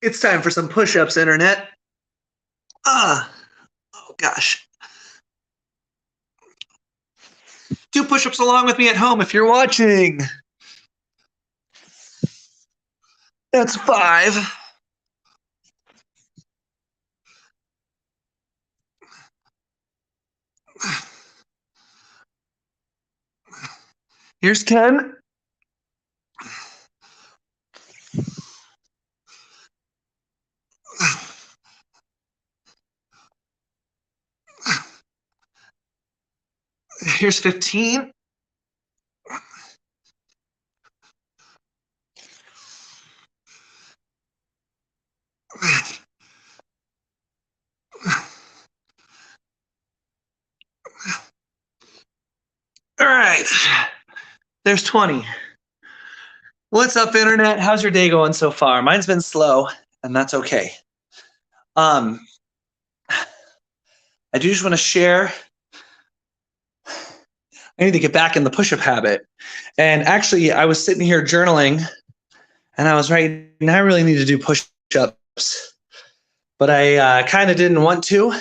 It's time for some push-ups, internet. Oh gosh. Do push-ups along with me at home if you're watching. That's 5. Here's 10. Here's 15. All right. There's 20. What's up, internet? How's your day going so far? Mine's been slow, and that's okay. I do just want to share. I need to get back in the push-up habit. And actually, I was sitting here journaling, and I was writing, I really need to do push-ups. But I kind of didn't want to.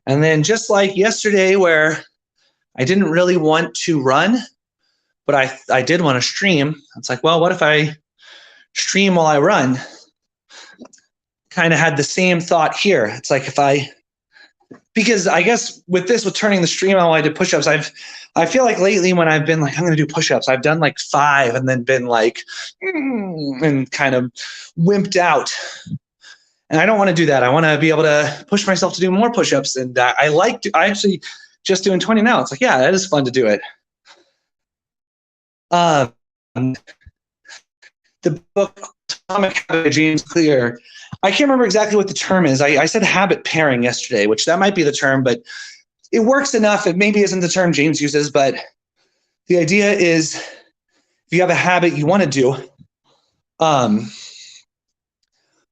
And then just like yesterday where I didn't really want to run, but I did want to stream. It's like, well, what if I stream while I run? Kind of had the same thought here. It's like because I guess with turning the stream on while I did push-ups, I feel like lately when I've been like, I'm going to do push-ups, I've done like 5 and then been like, and kind of wimped out. And I don't want to do that. I want to be able to push myself to do more push-ups. And I actually just doing 20 now. It's like, yeah, that is fun to do it. The book Atomic Habit, James Clear. I can't remember exactly what the term is. I said habit pairing yesterday, which that might be the term, but it works enough. It maybe isn't the term James uses, but the idea is if you have a habit you want to do,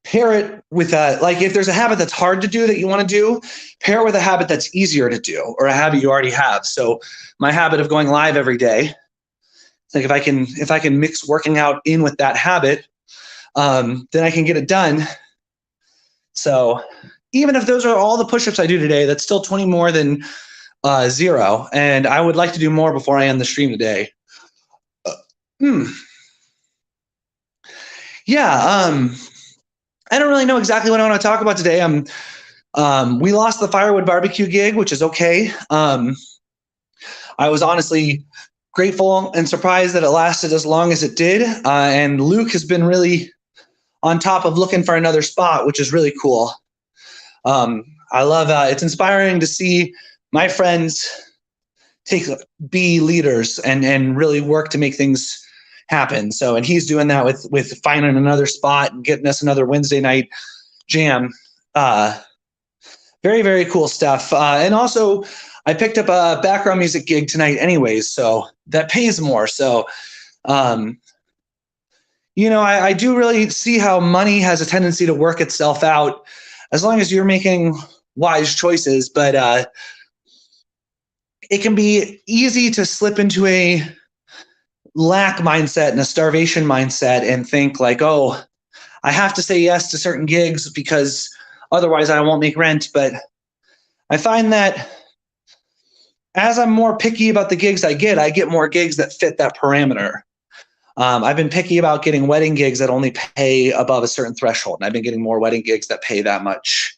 pair it with like if there's a habit that's hard to do that you want to do, pair it with a habit that's easier to do or a habit you already have. So my habit of going live every day, like if I can mix working out in with that habit, then I can get it done. So even if those are all the push-ups I do today, that's still 20 more than 0. And I would like to do more before I end the stream today. Yeah. I don't really know exactly what I want to talk about today. We lost the firewood barbecue gig, which is okay. I was honestly grateful and surprised that it lasted as long as it did. And Luke has been really on top of looking for another spot, which is really cool. I love it's inspiring to see my friends be leaders and really work to make things happen. So, and he's doing that with finding another spot and getting us another Wednesday night jam. Very, very cool stuff. And also I picked up a background music gig tonight anyways, so that pays more. So, I do really see how money has a tendency to work itself out as long as you're making wise choices. But it can be easy to slip into a lack mindset and a starvation mindset and think like, oh, I have to say yes to certain gigs because otherwise I won't make rent. But I find that as I'm more picky about the gigs I get more gigs that fit that parameter. I've been picky about getting wedding gigs that only pay above a certain threshold, and I've been getting more wedding gigs that pay that much.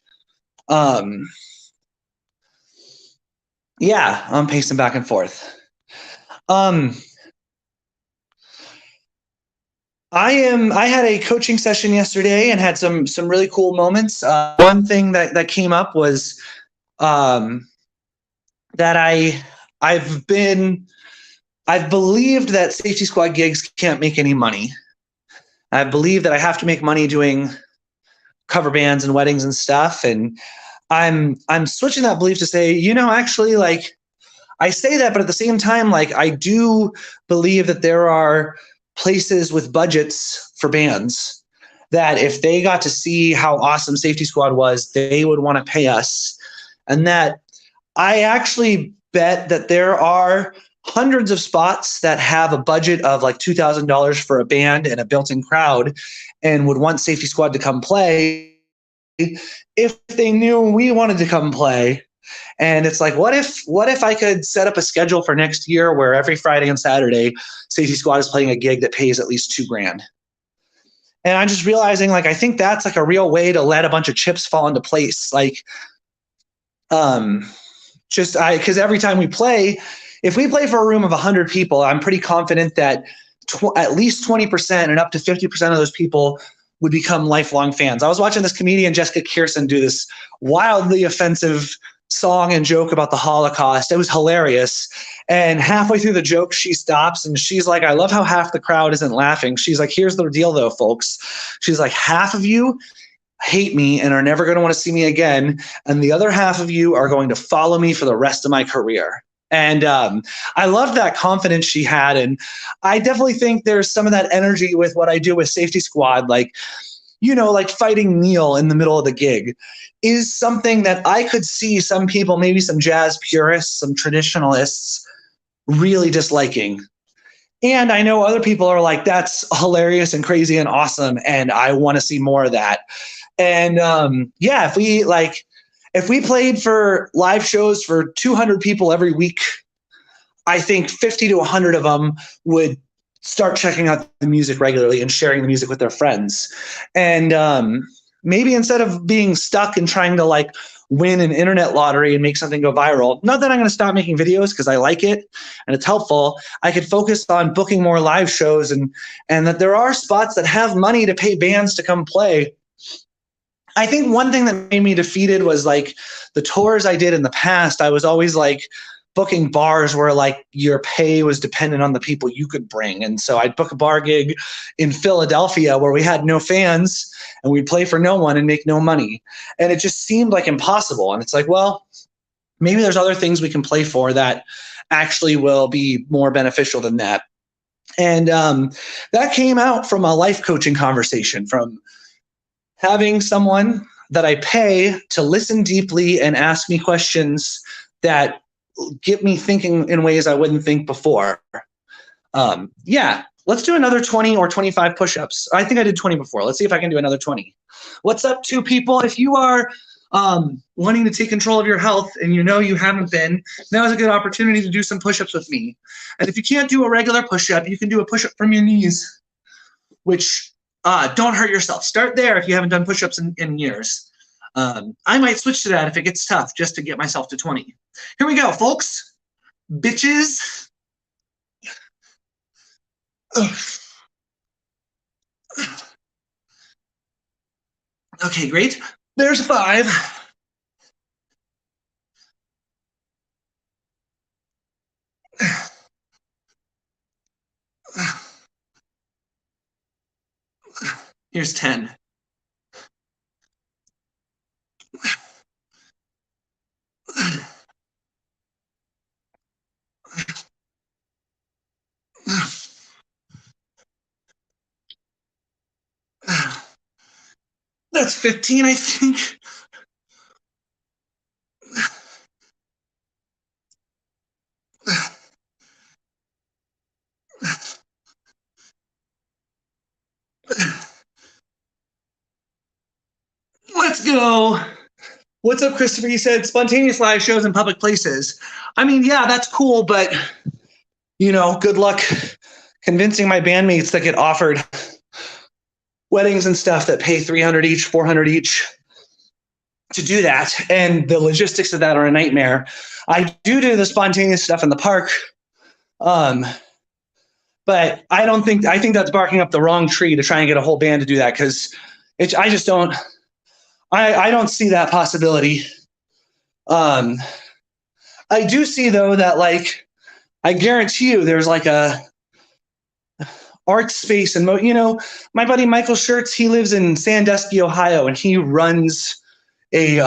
Yeah, I'm pacing back and forth. I had a coaching session yesterday and had some really cool moments. One thing that came up was that I've believed that safety squad gigs can't make any money. I believe that I have to make money doing cover bands and weddings and stuff. And I'm switching that belief to say, actually, like, I say that, but at the same time, like, I do believe that there are places with budgets for bands that if they got to see how awesome Safety Squad was, they would want to pay us. And that I actually bet that there are hundreds of spots that have a budget of like $2,000 for a band and a built-in crowd and would want Safety Squad to come play if they knew we wanted to come play. And it's like, what if I could set up a schedule for next year where every Friday and Saturday Safety Squad is playing a gig that pays at least $2,000? And I'm just realizing, like, I think that's like a real way to let a bunch of chips fall into place. Like, because every time we play, if we play for a room of 100 people, I'm pretty confident that at least 20% and up to 50% of those people would become lifelong fans. I was watching this comedian, Jessica Kirsten, do this wildly offensive song and joke about the Holocaust. It was hilarious. And halfway through the joke, she stops and she's like, I love how half the crowd isn't laughing. She's like, here's the deal though, folks. She's like, half of you hate me and are never going to want to see me again. And the other half of you are going to follow me for the rest of my career. And I love that confidence she had. And I definitely think there's some of that energy with what I do with Safety Squad. Like, you know, like fighting Neil in the middle of the gig is something that I could see some people, maybe some jazz purists, some traditionalists, really disliking. And I know other people are like, that's hilarious and crazy and awesome, and I want to see more of that. And yeah, if we played for live shows for 200 people every week, I think 50 to 100 of them would start checking out the music regularly and sharing the music with their friends. And maybe instead of being stuck and trying to like win an internet lottery and make something go viral, not that I'm going to stop making videos because I like it and it's helpful, I could focus on booking more live shows and that there are spots that have money to pay bands to come play. I think one thing that made me defeated was like the tours I did in the past. I was always like booking bars where like your pay was dependent on the people you could bring. And so I'd book a bar gig in Philadelphia where we had no fans and we'd play for no one and make no money. And it just seemed like impossible. And it's like, well, maybe there's other things we can play for that actually will be more beneficial than that. And that came out from a life coaching conversation, from having someone that I pay to listen deeply and ask me questions that get me thinking in ways I wouldn't think before. Yeah, let's do another 20 or 25 push-ups. I think I did 20 before. Let's see if I can do another 20. What's up, two people? If you are wanting to take control of your health and you know you haven't been, now is a good opportunity to do some push-ups with me. And if you can't do a regular push-up, you can do a push-up from your knees, which don't hurt yourself. Start there if you haven't done push-ups in years. I might switch to that if it gets tough, just to get myself to 20. Here we go, folks. Bitches. Okay, great. There's 5. Here's 10. That's 15, I think. Let's go. What's up, Christopher? He said spontaneous live shows in public places. I mean, yeah, that's cool, but you know, good luck convincing my bandmates that get offered weddings and stuff that pay $300 each, $400 each to do that. And the logistics of that are a nightmare. I do the spontaneous stuff in the park. But I think that's barking up the wrong tree to try and get a whole band to do that, because I just don't, I don't see that possibility. I do see though that, like, I guarantee you there's like a art space, and you know, my buddy Michael Schertz, he lives in Sandusky, Ohio, and he runs he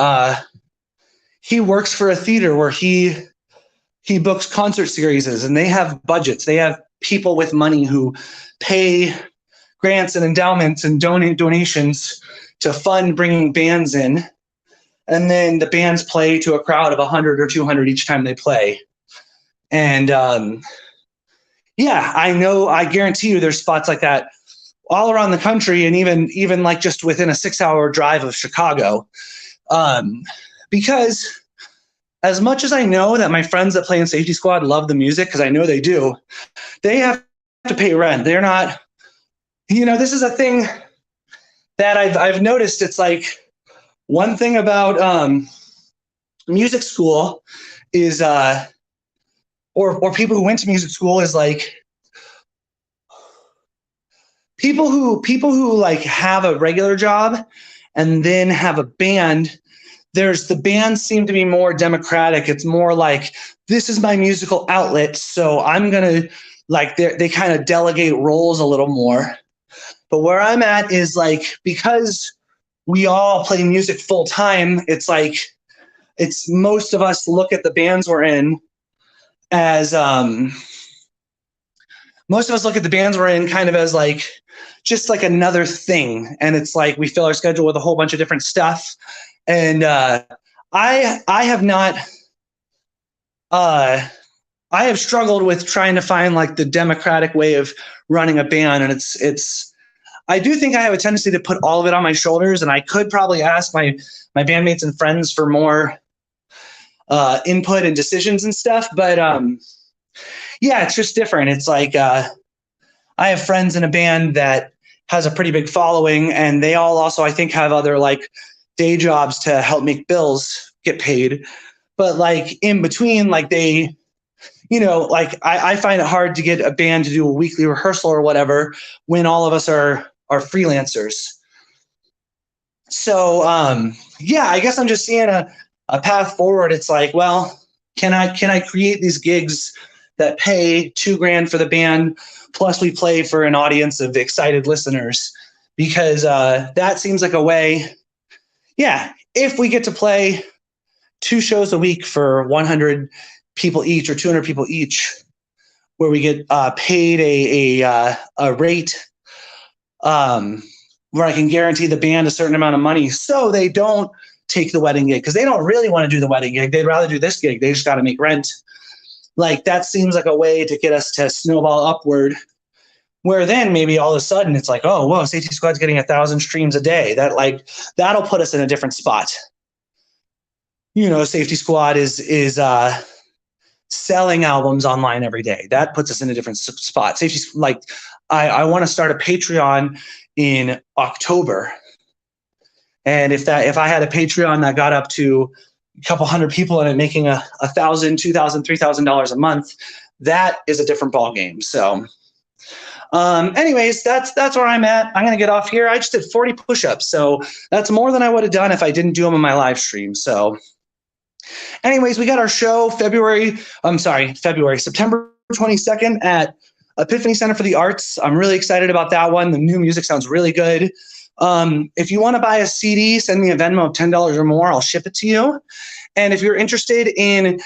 works for a theater where he books concert series, and they have budgets. They have people with money who pay grants and endowments and donations to fund bringing bands in. And then the bands play to a crowd of 100 or 200 each time they play. And yeah, I guarantee you there's spots like that all around the country, and even like just within a 6-hour drive of Chicago. Because as much as I know that my friends that play in Safety Squad love the music, because I know they do, they have to pay rent. They're not, this is a thing that I've noticed. It's like one thing about music school is, or people who went to music school is like, people who like have a regular job and then have a band. The bands seem to be more democratic. It's more like, this is my musical outlet, so I'm gonna, like, they kind of delegate roles a little more. But where I'm at is like, because we all play music full time, it's like, most of us look at the bands we're in as kind of as like just like another thing. And it's like we fill our schedule with a whole bunch of different stuff. And I have struggled with trying to find like the democratic way of running a band. And I do think I have a tendency to put all of it on my shoulders, and I could probably ask my bandmates and friends for more input and decisions and stuff. But yeah, it's just different. It's like, I have friends in a band that has a pretty big following, and they all also, I think, have other like day jobs to help make bills get paid. But like in between, like they, like I find it hard to get a band to do a weekly rehearsal or whatever when all of us are freelancers. So yeah, I guess I'm just seeing a path forward. It's like, well, can I create these gigs that pay $2,000 for the band, plus we play for an audience of excited listeners? Because that seems like a way. Yeah, if we get to play 2 shows a week for 100 people each or 200 people each, where we get paid a rate, where I can guarantee the band a certain amount of money, so they don't take the wedding gig, because they don't really want to do the wedding gig. They'd rather do this gig. They just got to make rent. Like, that seems like a way to get us to snowball upward, where then maybe all of a sudden it's like, oh, whoa, Safety Squad's getting 1,000 streams a day. That'll put us in a different spot. Safety Squad is selling albums online every day. That puts us in a different spot. I want to start a Patreon in October. And if I had a Patreon that got up to a couple hundred people and it making $1,000, $2,000, $3,000 a month, that is a different ball game. So anyways, that's where I'm at. I'm going to get off here. I just did 40 push-ups. So that's more than I would have done if I didn't do them in my live stream. So anyways, we got our show September 22nd at Epiphany Center for the Arts. I'm really excited about that one. The new music sounds really good. If you want to buy a CD, send me a Venmo of $10 or more. I'll ship it to you. And if you're interested in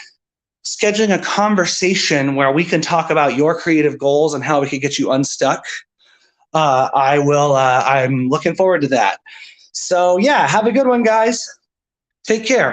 scheduling a conversation where we can talk about your creative goals and how we could get you unstuck, I'm looking forward to that. So yeah, have a good one, guys. Take care.